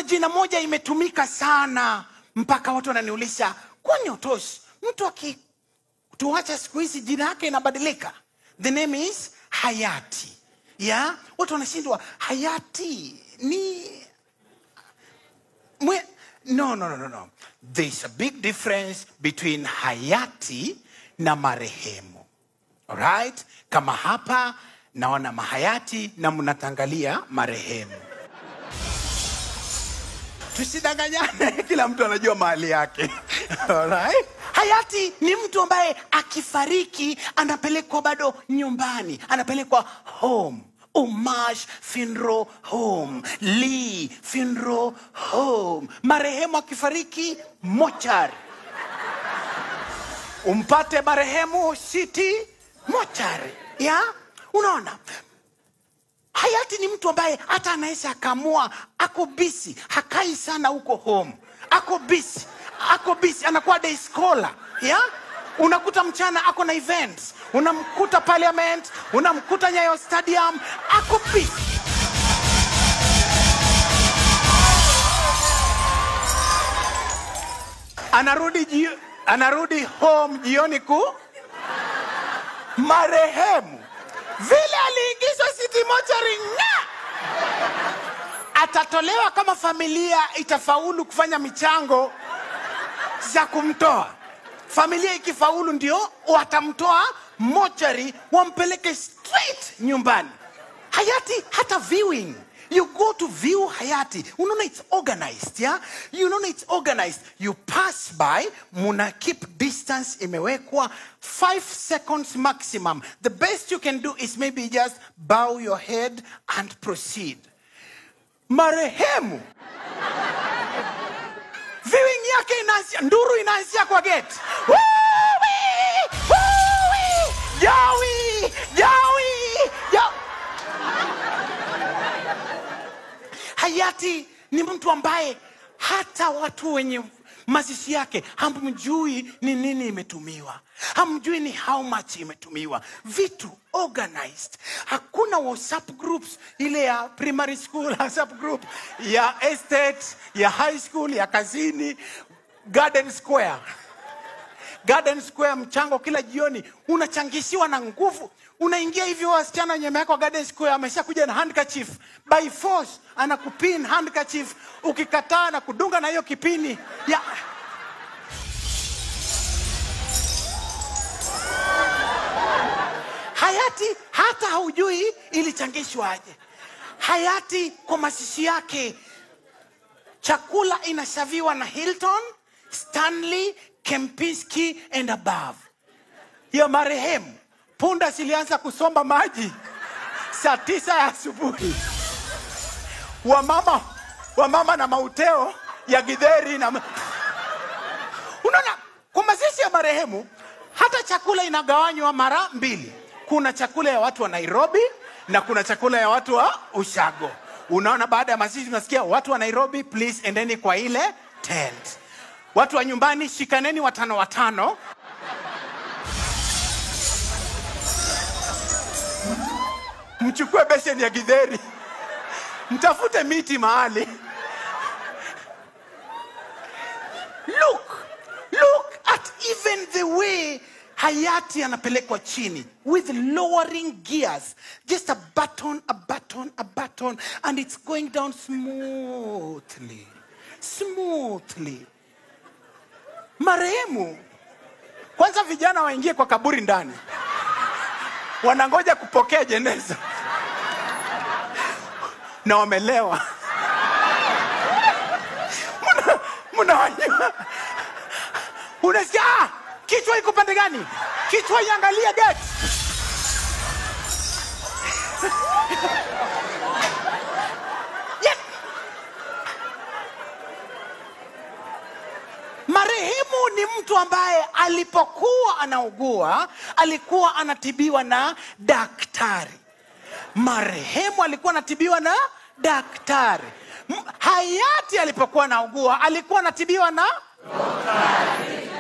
kuna jina moja imetumika sana mpaka watu wananiuliza, kwani utoshi mtu tuacha siku hizi jina yake inabadilika? The name is Hayati. Yeah? Watu wanashindwa, Hayati ni No. There's a big difference between Hayati na marehemu. Alright? Kama hapa naona mahayati na mnatangalia marehemu. Tusidanganyane, kila mtu anajua mahali yake. Alright? Hayati ni mtu ambaye akifariki anapelekwa bado nyumbani, anapelekwa home. Umash funeral home, Lee funeral home. Marehemu akifariki mochari. Umpate marehemu city mochari. Ya? Unaona? Hayati ni mtu ambaye hata anaweza akamua, ako busy, hakai sana huko home. Ako busy, anakuwa day scholar. Ya? Unakuta mchana ako na events, unamkuta Parliament, unamkuta Nyayo Stadium, ako busy. Anarudi home jioni marehemu. Vile aliingizwa city mortuary, atatolewa kama familia itafaulu kufanya michango za kumtoa. Familia ikifaulu ndio watamtoa mortuary, wampeleke straight nyumbani. Hayati hata viewing. You go to view Hayati. Unaona it's organized, yeah? You know it's organized. You pass by, muna keep distance imewekwa 5 seconds maximum. The best you can do is maybe just bow your head and proceed. Marehemu. Viewing yake inaanzia, nduru inaanzia kwa gate. Jawi. Hayati ni mtu ambaye hata watu wenye mazishi yake hamjui ni nini imetumiwa. Hamjui ni how much imetumiwa. Vitu organized. Hakuna WhatsApp groups ile ya primary school, WhatsApp group ya estate, ya high school, ya kazini, Garden Square mchango kila jioni unachangishiwa na nguvu. Unaingia hivyo, wasichana wenye miaka Garden Square ameshakuja na handkerchief. By force anakupin handkerchief, ukikataa na kudunga na hiyo kipini. Ya Hayati hata haujui ilichangishwa aje. Hayati kwa mazishi yake chakula inasaviwa na Hilton, Stanley, Kempinski and above. Ya marehemu punda zilianza kusomba maji saa 9 ya asubuhi. Wamama na mauteo ya githeri na unaona, kwa mazishi ya marehemu hata chakula inagawanywa mara 2. Kuna chakula ya watu wa Nairobi na kuna chakula ya watu wa Ushago. Unaona, baada ya mazishi tunasikia watu wa Nairobi please endeni kwa ile tent. Watu wa nyumbani shikaneni 5 mchukue beseni ya githeri, mtafute miti mahali. Look at even the way Hayati anapelekwa chini with lowering gears, just a button and it's going down smoothly. Marehemu kwanza vijana waingie kwa kaburi ndani, wanangoja kupokea jeneza na wamelewa. Mnawanyua. Unasikia kichwa iko pande gani? Kichwa iangalia gate. Marehemu ni mtu ambaye alipokuwa anaugua alikuwa anatibiwa na daktari. Marehemu alikuwa anatibiwa na daktari. Hayati alipokuwa anaugua alikuwa anatibiwa na daktari.